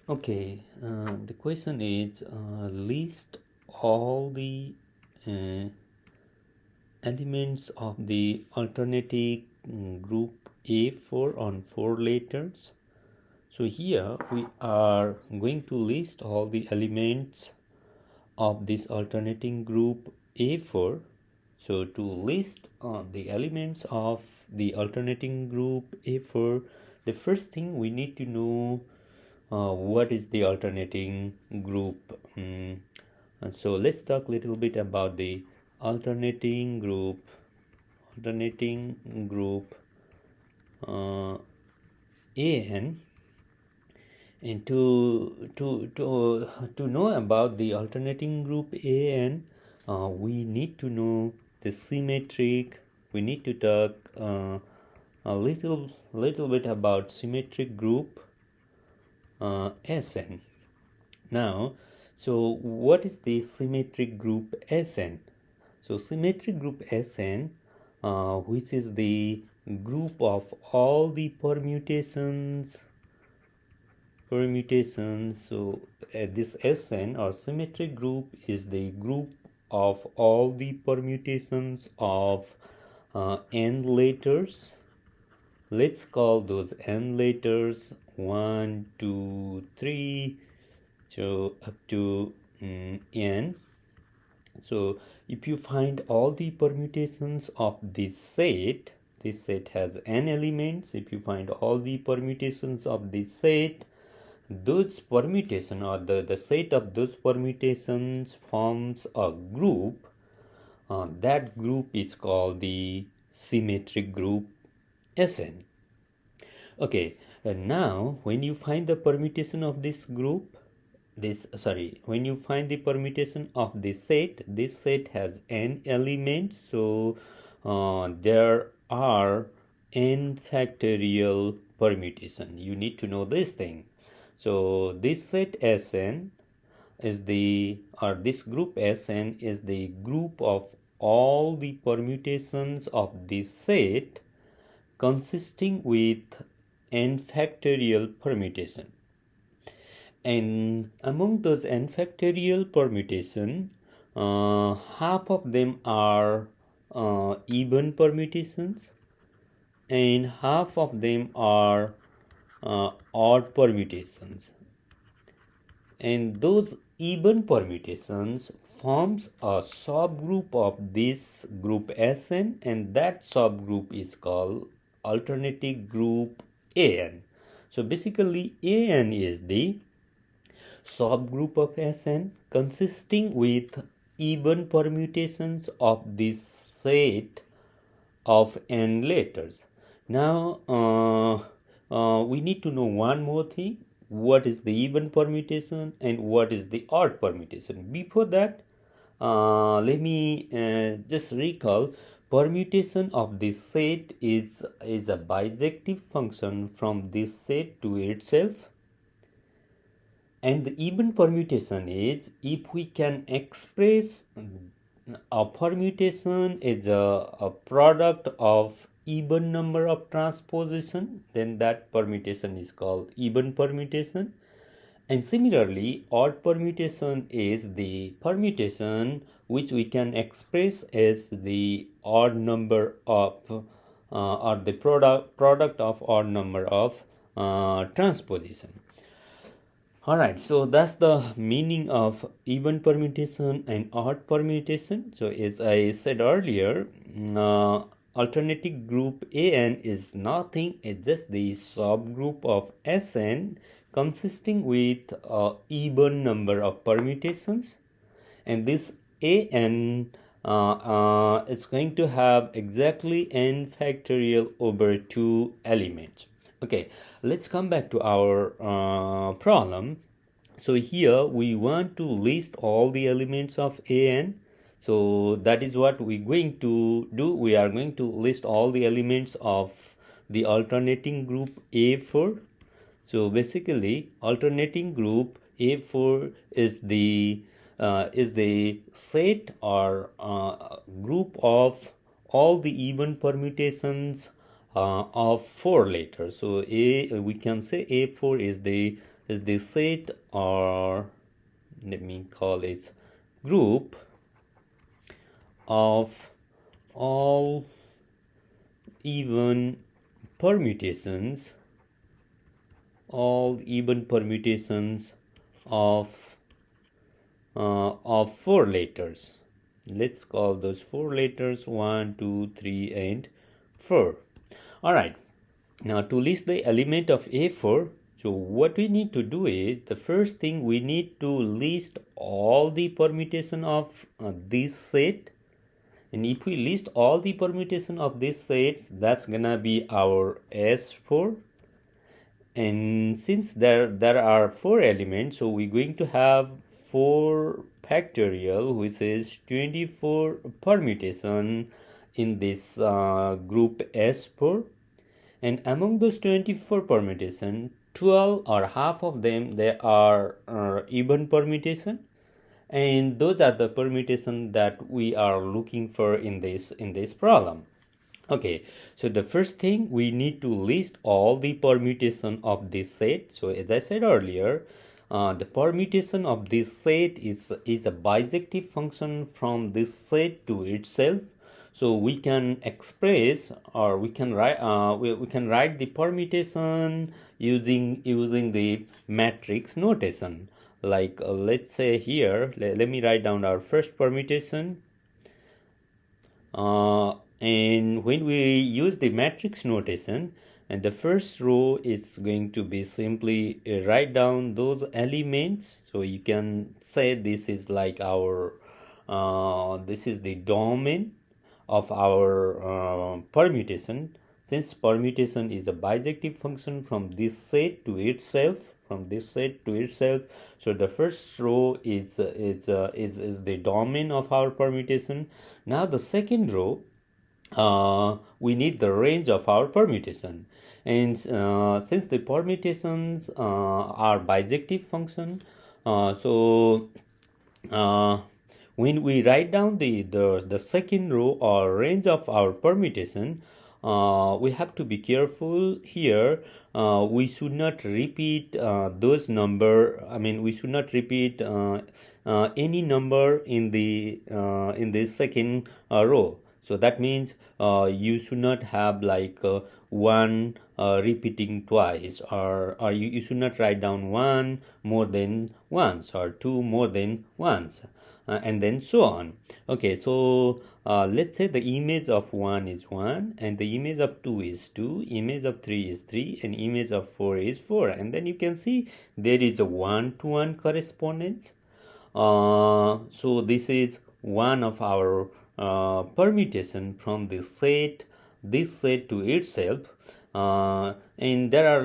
Okay, the question is list all the uh, elements of the alternative group A4 on 4 letters. So here we are going to list all the elements of this alternating group A4. So to list the elements of the alternating group A4, the first thing we need to know what is the alternating group. And so let's talk a little bit about the alternating group. Alternating group AN. And to know about the alternating group AN, we need to know the symmetric. We need to talk a little bit about symmetric group Sn. Now, so what is the symmetric group Sn? So symmetric group Sn, which is the group of all the permutations. So this Sn or symmetric group is the group of all the permutations of n letters. Let's call those n letters 1, 2, 3, so up to n. So if you find all the permutations of this set has n elements. If you find all the permutations of this set, those permutation or the set of those permutations forms a group. That group is called the symmetric group Sn. Okay, and now when you find the permutation of this group, when you find the permutation of this set has n elements. So there are n factorial permutation. You need to know this thing. So this set Sn is this group Sn is the group of all the permutations of this set consisting with n factorial permutation. And among those n factorial permutation, half of them are even permutations and half of them are odd permutations. And those even permutations forms a subgroup of this group Sn, and that subgroup is called alternative group An. So basically An is the subgroup of Sn consisting with even permutations of this set of n letters. Now we need to know one more thing. What is the even permutation and what is the odd permutation? Before that, let me just recall. Permutation of this set is a bijective function from this set to itself. And the even permutation is if we can express a permutation is a product of even number of transposition, then that permutation is called even permutation. And similarly, odd permutation is the permutation which we can express as the odd number of or the product of odd number of transposition. Alright, so that's the meaning of even permutation and odd permutation. So as I said earlier, alternative group An is nothing, it's just the subgroup of Sn consisting with even number of permutations. And this An it's going to have exactly n factorial over 2 elements. Okay, let's come back to our problem. So here we want to list all the elements of An. So that is what we're going to do. We are going to list all the elements of the alternating group A4. So basically, alternating group A4 is the set or group of all the even permutations of 4 letters. So we can say A4 is the is the set, or let me call it group, of all even permutations, of four letters. Let's call those four letters 1, 2, 3, and 4. All right. Now to list the element of A4, so what we need to do is, the first thing, we need to list all the permutation of this set. And if we list all the permutation of these sets, that's gonna be our S4. And since there are four elements, so we're going to have 4 factorial, which is 24 permutation in this group S4. And among those 24 permutation, 12 or half of them, they are even permutation, and those are the permutation that we are looking for in this problem. Okay, so the first thing, we need to list all the permutation of this set. So as I said earlier, the permutation of this set is a bijective function from this set to itself. So we can express, or we can write the permutation using the matrix notation. Like let's say here, let me write down our first permutation. And when we use the matrix notation, and the first row is going to be simply write down those elements. So you can say this is like our this is the domain of our permutation. Since permutation is a bijective function from this set to itself, so the first row is the domain of our permutation. Now the second row, we need the range of our permutation, and since the permutations are bijective function, so when we write down the second row or range of our permutation, we have to be careful here. We should not repeat those number. I mean, we should not repeat any number in the second row. So that means you should not have like one repeating twice, or you should not write down one more than once, or two more than once, and then so on. Okay, so let's say the image of 1 is 1, and the image of 2 is 2, image of 3 is 3, and image of 4 is 4. And then you can see there is a 1-to-1 correspondence. So this is one of our permutation from this set to itself, and there are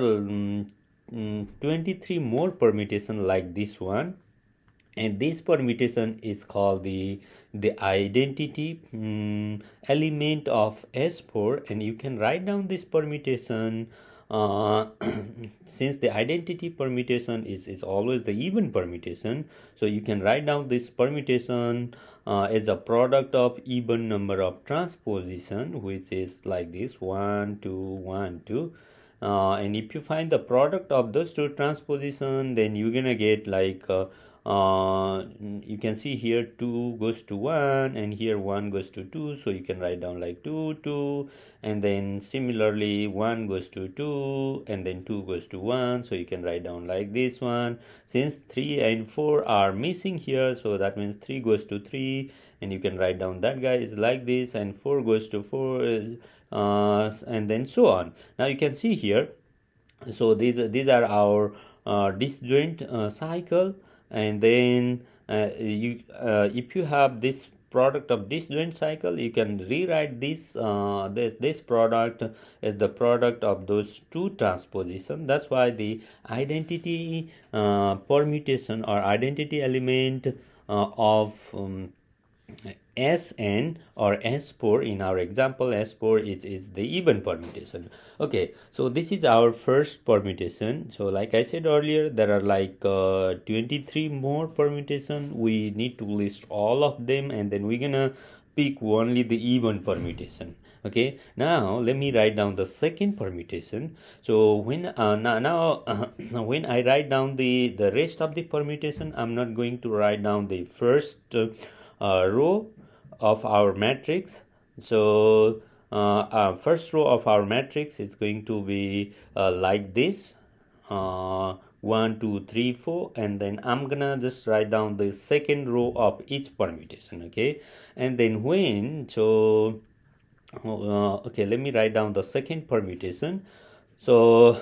23 more permutation like this one, and this permutation is called the identity element of S4. And you can write down this permutation, since the identity permutation is always the even permutation, so you can write down this permutation as a product of even number of transposition, which is like this 1 2 1 2. And if you find the product of those two transposition, then you're gonna get like you can see here 2 goes to 1, and here 1 goes to 2, so you can write down like 2 2, and then similarly 1 goes to 2, and then 2 goes to 1, so you can write down like this one. Since 3 and 4 are missing here, so that means 3 goes to 3, and you can write down that guy is like this, and 4 goes to 4, and then so on. Now you can see here, so these are our disjoint cycle. And then if you have this product of disjoint cycle, you can rewrite this this product as the product of those two transposition. That's why the identity permutation or identity element of Sn or S4, in our example S4 is the even permutation. Okay, so this is our first permutation. So like I said earlier, there are like 23 more permutation. We need to list all of them, and then we're gonna pick only the even permutation. Okay, now let me write down the second permutation. So when when I write down the rest of the permutation, I'm not going to write down the first row of our matrix. So first row of our matrix is going to be like this, 1 2 3 4, and then I'm gonna just write down the second row of each permutation. Okay, and then when so okay, let me write down the second permutation. So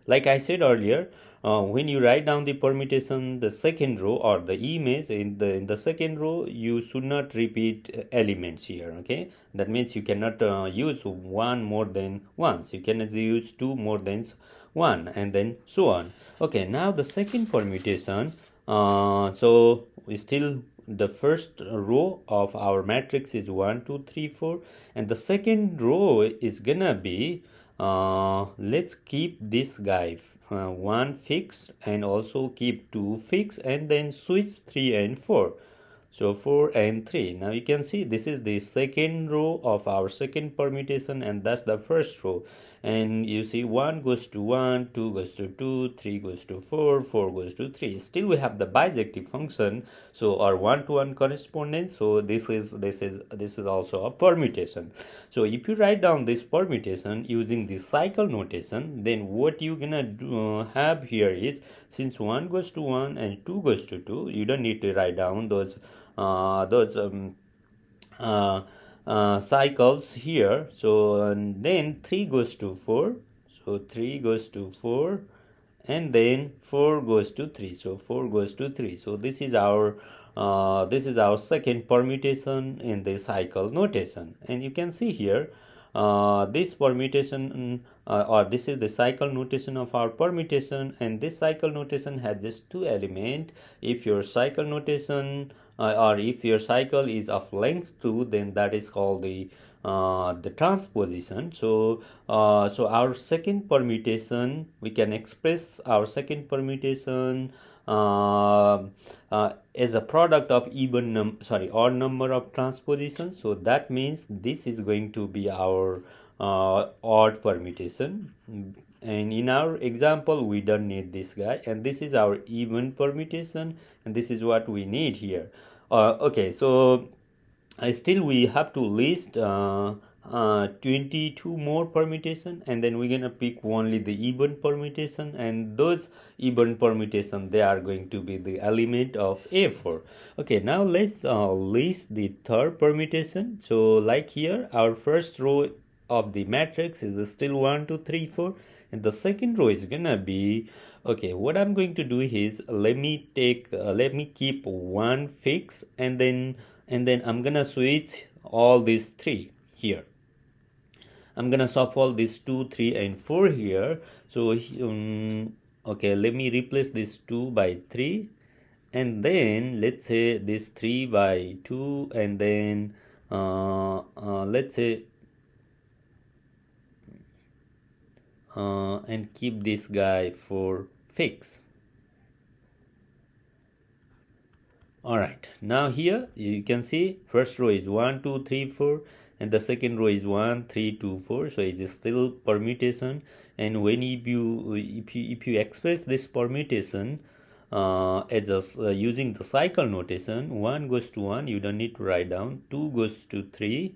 like I said earlier, when you write down the permutation, the second row or the image in the second row, you should not repeat elements here. Okay, that means you cannot use one more than once. You cannot use two more than one, and then so on. Okay, now the second permutation. So we still the first row of our matrix is 1 2 3 4, and the second row is gonna be let's keep this guy one fixed, and also keep two fixed, and then switch 3 and 4. So 4 and 3. Now you can see this is the second row of our second permutation, and that's the first row. And you see 1 goes to 1, 2 goes to 2, 3 goes to 4, 4 goes to 3. Still we have the bijective function, so our 1 to 1 correspondence. So this is also a permutation. So if you write down this permutation using the cycle notation, then what you gonna have here is, since 1 goes to 1 and 2 goes to 2, you don't need to write down those those cycles here. So and then 3 goes to 4, so 3 goes to 4, and then 4 goes to 3, so 4 goes to 3. So this is our second permutation in the cycle notation. And you can see here this permutation or this is the cycle notation of our permutation, and this cycle notation has just two elements. If your cycle notation or if your cycle is of length 2, then that is called the transposition. So our second permutation, we can express our second permutation as a product of odd number of transpositions. So that means this is going to be our odd permutation. And in our example, we don't need this guy, and this is our even permutation, and this is what we need here. Okay, so still we have to list 22 more permutation, and then we're gonna pick only the even permutation, and those even permutation, they are going to be the element of A4. Okay, now let's list the third permutation. So like here, our first row of the matrix is still 1 2 3 4, and the second row is gonna be, okay, what I'm going to do is let me keep one fix, and then I'm gonna switch all these three here. I'm gonna shuffle these 2 3 and 4 here. So okay, let me replace this 2 by 3, and then let's say this 3 by 2, and then let's say and keep this guy for fix. Alright, now here you can see first row is 1 2 3 4, and the second row is 1 3 2 4. So it is still permutation. And when if you express this permutation as using the cycle notation, 1 goes to 1, you don't need to write down. 2 goes to 3,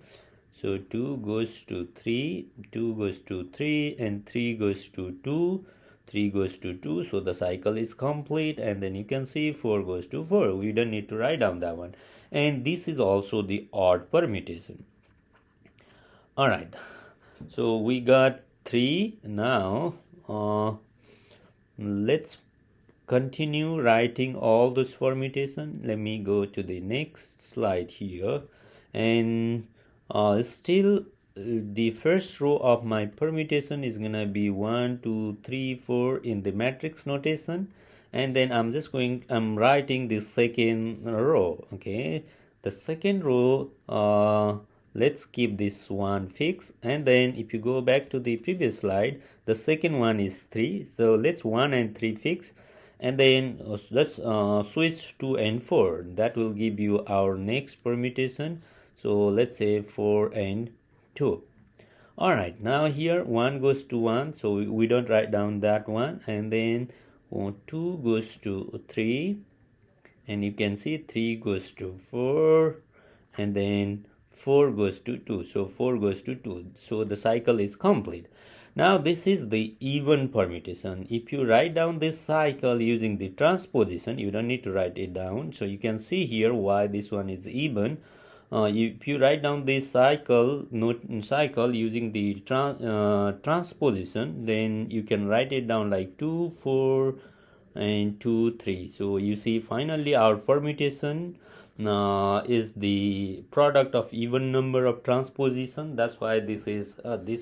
so 2 goes to 3, 2 goes to 3, and 3 goes to 2, 3 goes to 2. So the cycle is complete. And then you can see 4 goes to 4. We don't need to write down that one. And this is also the odd permutation. Alright, so we got 3. Now let's continue writing all those permutation. Let me go to the next slide here, and still the first row of my permutation is gonna be 1 2 3 4 in the matrix notation, and then I'm writing the second row. Okay, the second row, let's keep this one fixed, and then if you go back to the previous slide, the second one is 3, so let's 1 and 3 fix, and then let's switch 2 and 4. That will give you our next permutation. So let's say 4 and 2. All right, now here 1 goes to 1, so we don't write down that one, and then 2 goes to 3, and you can see 3 goes to 4, and then 4 goes to 2, so 4 goes to 2, so the cycle is complete. Now this is the even permutation. If you write down this cycle using the transposition, you don't need to write it down, so you can see here why this one is even. If you write down this cycle using the transposition, then you can write it down like 2 4 and 2 3. So you see finally our permutation is the product of even number of transposition. That's why this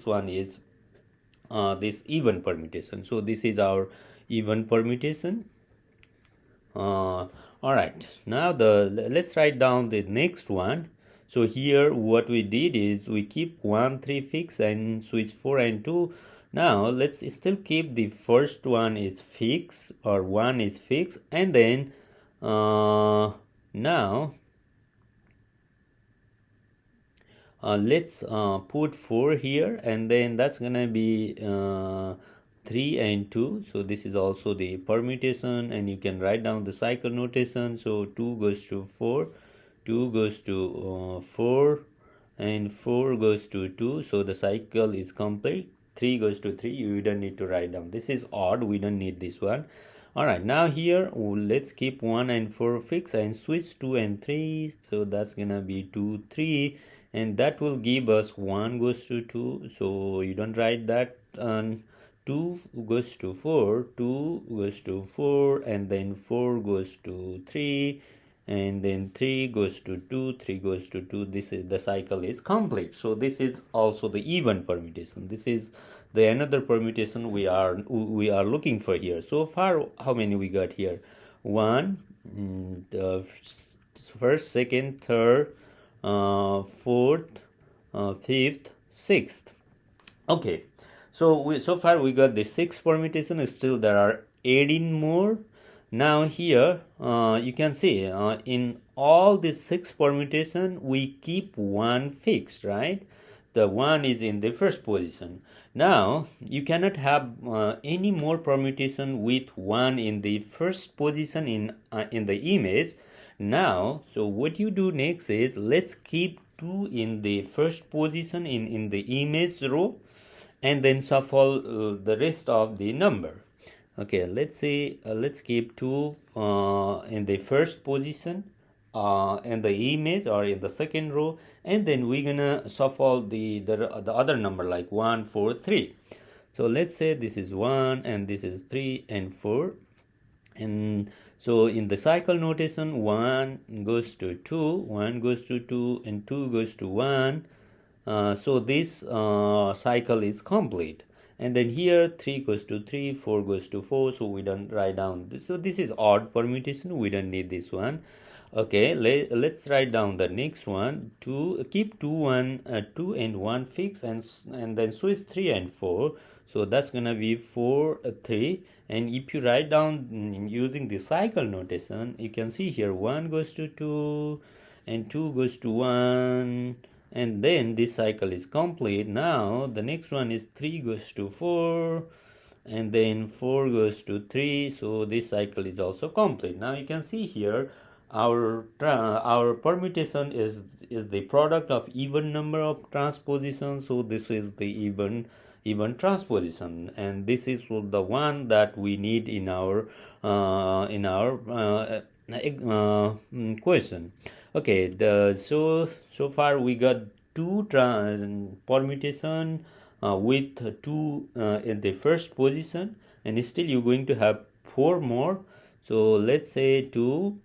one is this even permutation. So this is our even permutation. All right, now let's write down the next one. So here what we did is we keep 1 3 fixed and switch 4 and 2. Now let's still keep the first one is fixed, or 1 is fixed, and then now let's put 4 here, and then that's gonna be 3 and 2. So this is also the permutation, and you can write down the cycle notation. So 2 goes to 4, 2 goes to 4, and 4 goes to 2, so the cycle is complete. 3 goes to 3, you don't need to write down. This is odd, we don't need this one. All right, now here let's keep 1 and 4 fixed and switch 2 and 3, so that's gonna be 2 3, and that will give us 1 goes to 2, so you don't write that. 2 goes to 4, 2 goes to 4, and then 4 goes to 3, and then 3 goes to 2, 3 goes to 2. This is the cycle is complete. So this is also the even permutation. This is the another permutation we are looking for here. So far, how many we got here? 1, the first, second, third, fourth, fifth, sixth. Okay, so far we got the 6 permutation. Still there are 18 more. Now here you can see in all the 6 permutation we keep 1 fixed, right? The 1 is in the first position. Now you cannot have any more permutation with 1 in the first position in the image. Now, so what you do next is let's keep 2 in the first position in the image row, and then shuffle the rest of the number. Okay, let's say let's keep 2 in the first position in the image or in the second row, and then we're gonna shuffle the other number like 1 4 3. So let's say this is 1 and this is 3 and 4, and so in the cycle notation 1 goes to 2, 1 goes to 2, and 2 goes to 1. So this cycle is complete. And then here 3 goes to 3, 4 goes to 4, so we don't write down this. So this is odd permutation, we don't need this one. Okay, let's write down the next one. Keep 2 and 1 fixed, and then switch 3 and 4, so that's gonna be 4 3. And if you write down using the cycle notation, you can see here 1 goes to 2 and 2 goes to 1, and then this cycle is complete. Now the next one is 3 goes to 4, and then 4 goes to 3, so this cycle is also complete. Now you can see here our permutation is the product of even number of transpositions, so this is the even transposition, and this is the one that we need in our question. Okay, so far we got 2 permutation with 2 in the first position, and still you're going to have 4 more. So let's say 2,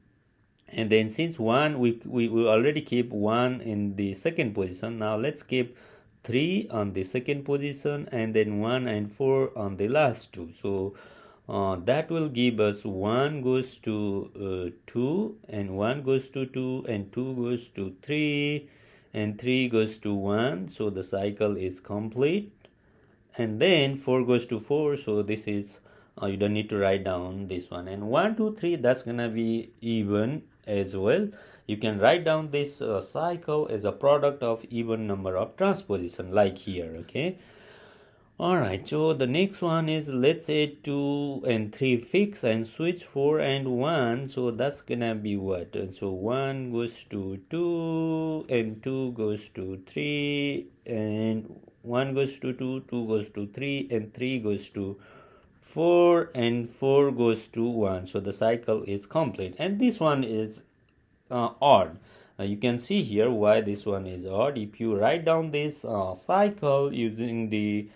and then since 1 we already keep 1 in the second position, now let's keep 3 on the second position, and then 1 and 4 on the last 2. So that will give us 1 goes to 2, and 1 goes to 2, and 2 goes to 3, and 3 goes to 1, so the cycle is complete. And then 4 goes to 4, so this is you don't need to write down this one. And 1 2 3, that's gonna be even as well. you can write down this cycle as a product of even number of transposition, like here. Okay. Alright, so the next one is, let's say 2 and 3 fix and switch 4 and 1. So that's gonna be what? And so 1 goes to 2 and 2 goes to 3 and 1 goes to 2, 2 goes to 3 and 3 goes to 4 and 4 goes to 1. So the cycle is complete, and this one is odd. You can see here why this one is odd. If you write down this cycle using the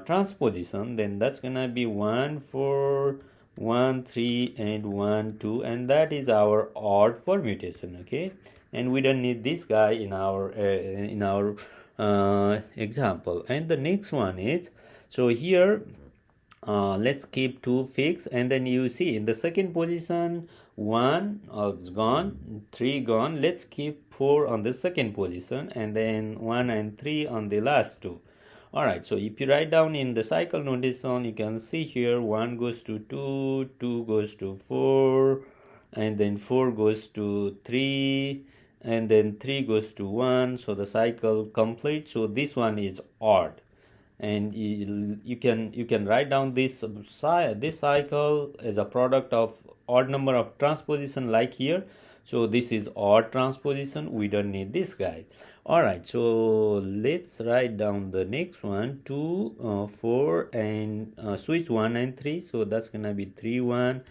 transposition, then that's gonna be 1 4 1 3 and 1 2, and that is our odd permutation. Okay, and we don't need this guy in our example. And the next one is, so here let's keep 2 fixed, and then you see in the second position 1 is gone, 3 gone. Let's keep 4 on the second position, and then 1 and 3 on the last two. Alright, so if you write down in the cycle notation, you can see here 1 goes to 2, 2 goes to 4, and then 4 goes to 3, and then 3 goes to 1. So the cycle complete. So this one is odd, and you can write down this cycle as a product of odd number of transposition, like here. So this is odd transposition, we don't need this guy. Alright, so let's write down the next one, 2 4 and switch 1 and 3. So that's gonna be 3 1.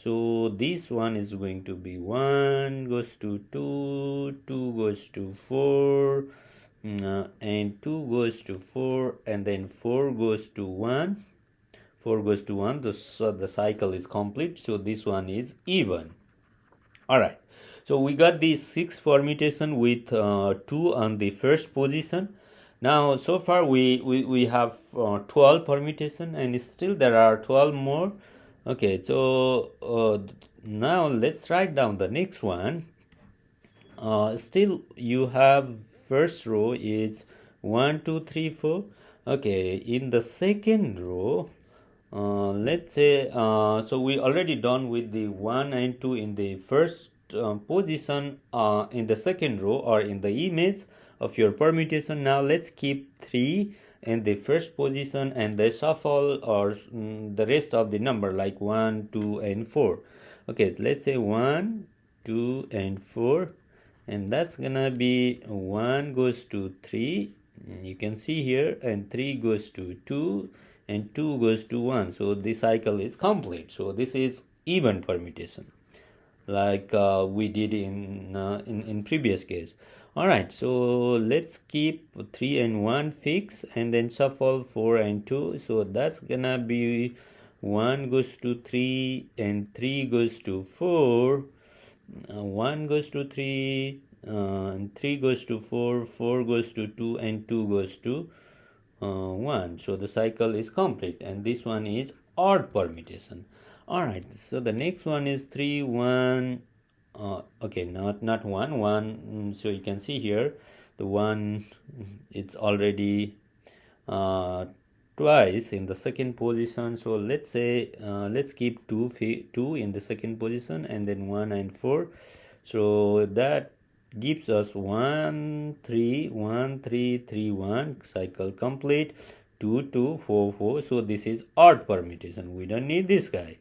So this one is going to be 1 goes to 2, 2 goes to 4, and 2 goes to 4, and then 4 goes to 1. 4 goes to 1. So the cycle is complete. So this one is even. Alright, so we got the 6 permutation with 2 on the first position. Now so far we have 12 permutation, and still there are 12 more. Okay, so now let's write down the next one. Still you have first row is 1 2 3 4. Okay, in the second row, let's say so we already done with the 1 and 2 in the first position in the second row, or in the image of your permutation. Now let's keep 3 in the first position, and the shuffle or the rest of the number, like 1 2 and 4. Okay, let's say 1 2 and 4, and that's gonna be 1 goes to 3, you can see here, and 3 goes to 2, and 2 goes to 1. So this cycle is complete. So this is even permutation, like we did in previous case. Alright, so let's keep 3 and 1 fixed, and then shuffle 4 and 2. So that's gonna be 1 goes to 3 and 3 goes to 4, 1 goes to 3, and 3 goes to 4, 4 goes to 2, and 2 goes to 1. So the cycle is complete, and this one is odd permutation. Alright, so the next one is 3 1. Okay, not 1 1. So you can see here the 1, it's already twice in the second position. So let's say let's keep 2 in the second position, and then 1 and 4. So that gives us 1 3 1 3 3 1. Cycle complete. 2 2 4 4. So this is odd permutation, we don't need this guy.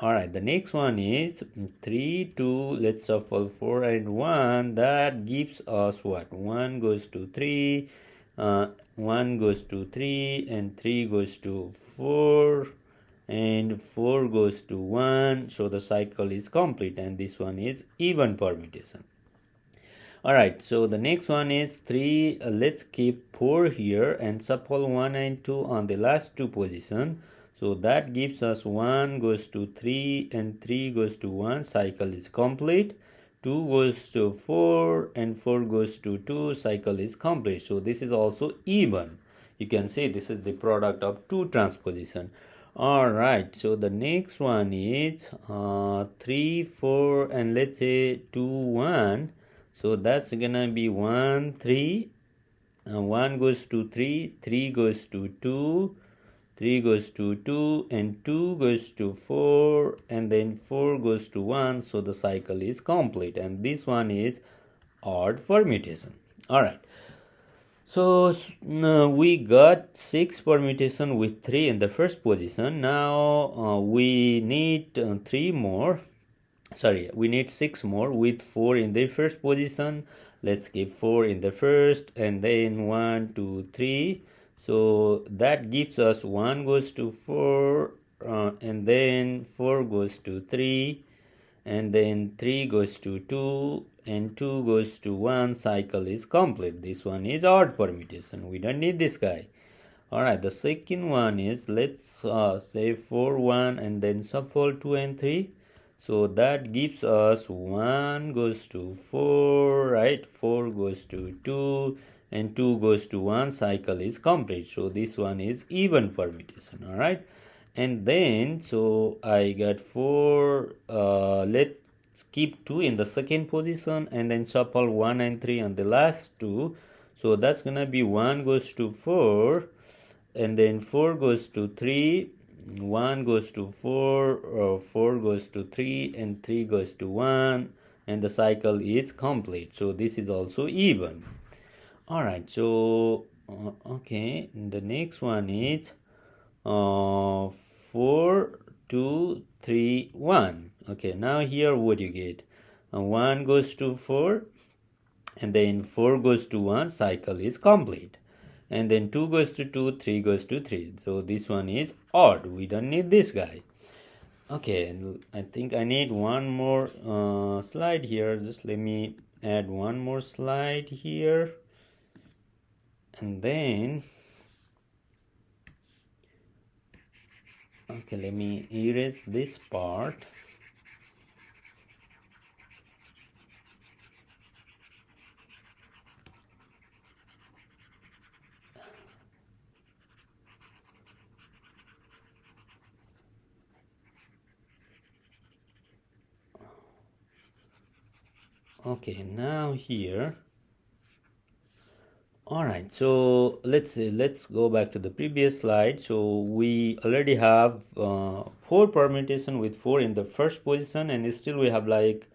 Alright, the next one is 3 2. Let's shuffle 4 and 1. That gives us what? 1 goes to 3, 1 goes to 3, and 3 goes to 4, and 4 goes to 1. So the cycle is complete, and this one is even permutation. Alright, so the next one is 3. Let's keep 4 here and shuffle 1 and 2 on the last two position. So that gives us 1 goes to 3 and 3 goes to 1. Cycle is complete. 2 goes to 4 and 4 goes to 2. Cycle is complete. So this is also even. You can say this is the product of 2 transposition. Alright, so the next one is 3 4 and let's say 2 1. So that's gonna be 1 3. 1 goes to 3, 3 goes to 2, 3 goes to 2, and 2 goes to 4, and then 4 goes to 1. So the cycle is complete, and this one is odd permutation. All right. So we got 6 permutation with 3 in the first position. Now we need 3 more. Sorry, we need 6 more with 4 in the first position. Let's keep 4 in the first, and then 1, 2, 3. So that gives us 1 goes to 4, and then 4 goes to 3, and then 3 goes to 2, and 2 goes to 1. Cycle is complete. This one is odd permutation. We don't need this guy. Alright, the second one is, let's say 4, 1, and then shuffle 2 and 3. So that gives us 1 goes to 4, right? 4 goes to 2, and 2 goes to 1. Cycle is complete. So this one is even permutation. Alright, and then so I got 4. Let's keep 2 in the second position, and then shuffle 1 and 3 on the last 2. So that's gonna be 1 goes to 4, and then 4 goes to 3, 1 goes to 4, 4 goes to 3, and 3 goes to 1, and the cycle is complete. So this is also even. Alright, so okay, the next one is 4, 2, 3, 1. Okay, now here what you get? 1 goes to 4, and then 4 goes to 1. Cycle is complete. And then 2 goes to 2, 3 goes to 3. So this one is odd. We don't need this guy. Okay, I think I need one more slide here. Just let me add one more slide here. And then, okay, let me erase this part. Okay, now here. Alright, so let's go back to the previous slide. So we already have 4 permutation with 4 in the first position, and still we have like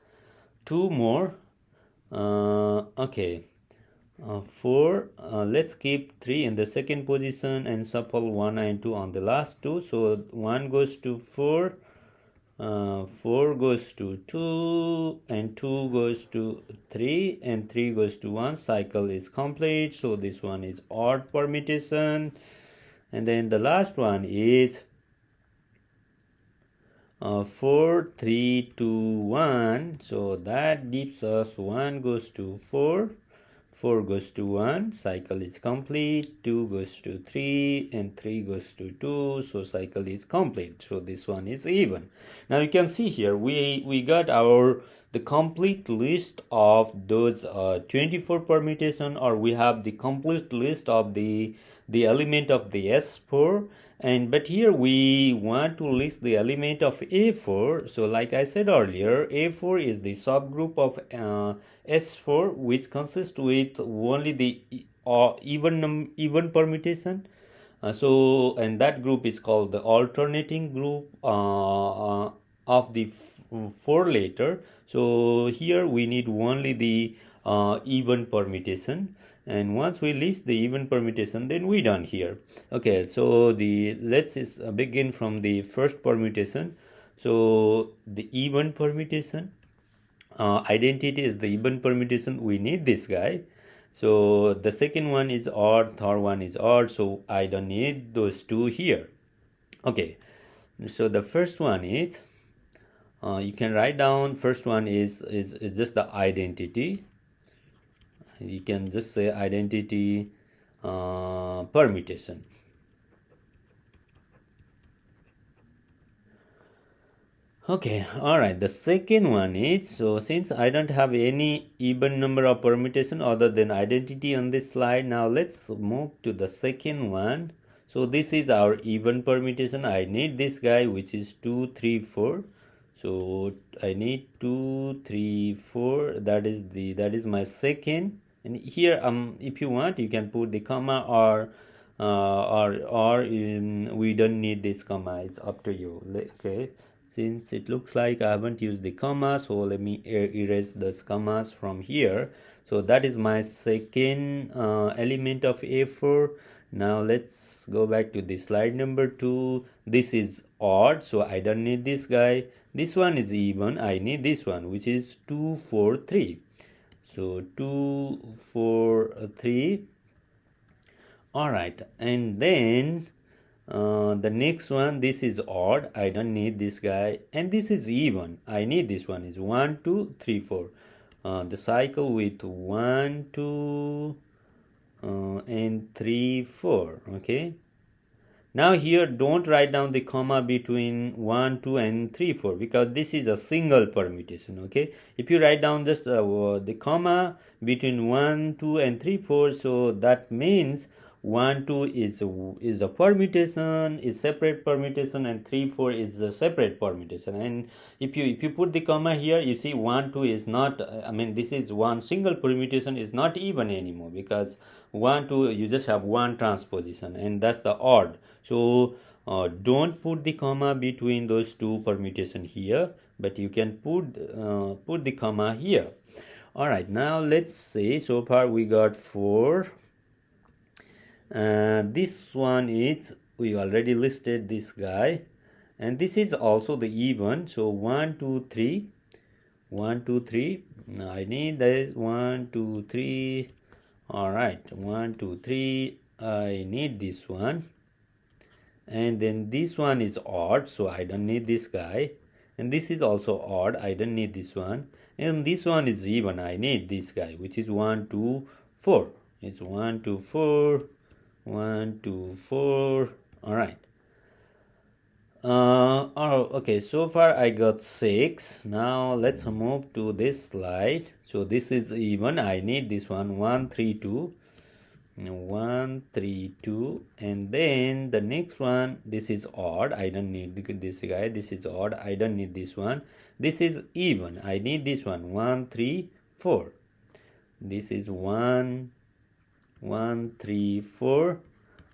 2 more. Okay, 4. Let's keep 3 in the second position and shuffle 1 and 2 on the last 2. So 1 goes to 4, 4 goes to 2, and 2 goes to 3, and 3 goes to 1. Cycle is complete. So this one is odd permutation. And then the last one is 4, 3, 2, 1. So that gives us 1 goes to 4, 4 goes to 1. Cycle is complete. 2 goes to 3, and 3 goes to 2. So cycle is complete. So this one is even. Now you can see here we got the complete list of those 24 permutation, or we have the complete list of the element of the S4. And but here we want to list the element of A4. So like I said earlier, A4 is the subgroup of S4, which consists with only the even permutation. And that group is called the alternating group of the 4 letter. So here we need only the even permutation, and once we list the even permutation, then we done here. Okay, so let's begin from the first permutation. So the even permutation, identity is the even permutation. We need this guy. So the second one is odd, third one is odd, so I don't need those two here. Okay, so the first one is, you can write down, first one is just the identity. You can just say identity permutation. Okay, alright, the second one is, so since I don't have any even number of permutation other than identity on this slide, now let's move to the second one. So this is our even permutation. I need this guy, which is 2, 3, 4. So I need 2, 3, 4. That is my second. And here if you want, you can put the comma, or we don't need this comma. It's up to you. Okay, since it looks like I haven't used the comma, so let me erase those commas from here. So that is my second element of A4. Now let's go back to the slide number 2. This is odd, so I don't need this guy. This one is even, I need this one, which is 2 4 3. So 2 4 3. All right, and then the next one, this is odd, I don't need this guy, and this is even, I need this one. Is 1 2 3 4. The cycle with 1 2 and 3 4. Okay, now here don't write down the comma between 1 2 and 3 4 because this is a single permutation. Okay, if you write down just the comma between 1 2 and 3 4, so that means 1 2 is a permutation, is separate permutation, and 3 4 is a separate permutation. And if you put the comma here, you see 1 2 is not, I mean, this is one single permutation, is not even anymore, because 1 2 you just have one transposition, and that's the odd. So don't put the comma between those two permutation here, but you can put the comma here. All right, now let's see. So far we got 4. This one is, we already listed this guy, and this is also the even. So 1 2 3, 1 2 3. Now I need this 1 2 3. All right, 1 2 3. I need this one, and then this one is odd, so I don't need this guy, and this is also odd, I don't need this one, and this one is even, I need this guy, which is 1 2 4. It's 1 2 4, 1 2 4. All right. Okay, so far I got 6. Now let's move to this slide. So this is even, I need this one, 1 3 2, 1 3 2, and then the next one, this is odd, I don't need this guy. This is odd, I don't need this one. This is even, I need this one, 1 3 4. This is 1 1 3 4.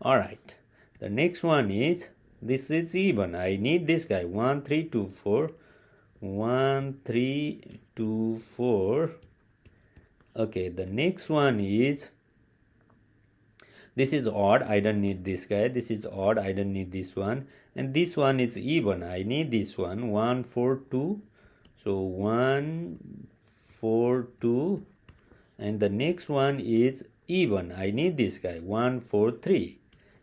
All right, the next one is, this is even, I need this guy, 1 3 2 4, 1 3 2 4. Okay, the next one is, this is odd, I don't need this guy. This is odd, I don't need this one. And this one is even, I need this one, 1 4 2. So 1 4 2. And the next one is even, I need this guy, 1 4 3.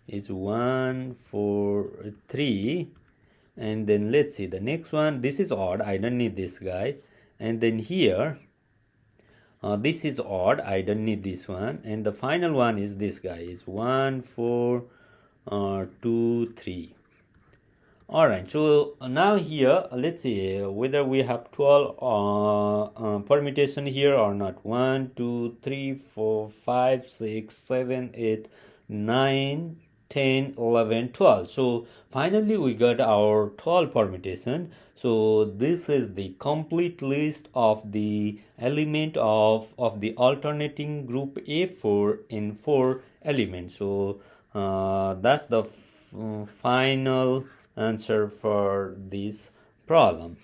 It's 1 4 3. And then let's see the next one. This is odd, I don't need this guy. And then here, this is odd, I don't need this one. And the final one is this guy, is 1 4 2 3. All right, so now here let's see whether we have 12 permutation here or not. 1 2 3 4 5 6 7 8 9 10 11 12. So finally we got our 12 permutation. So this is the complete list of the element of the alternating group A4 in 4 elements. So that's the final answer for this problem.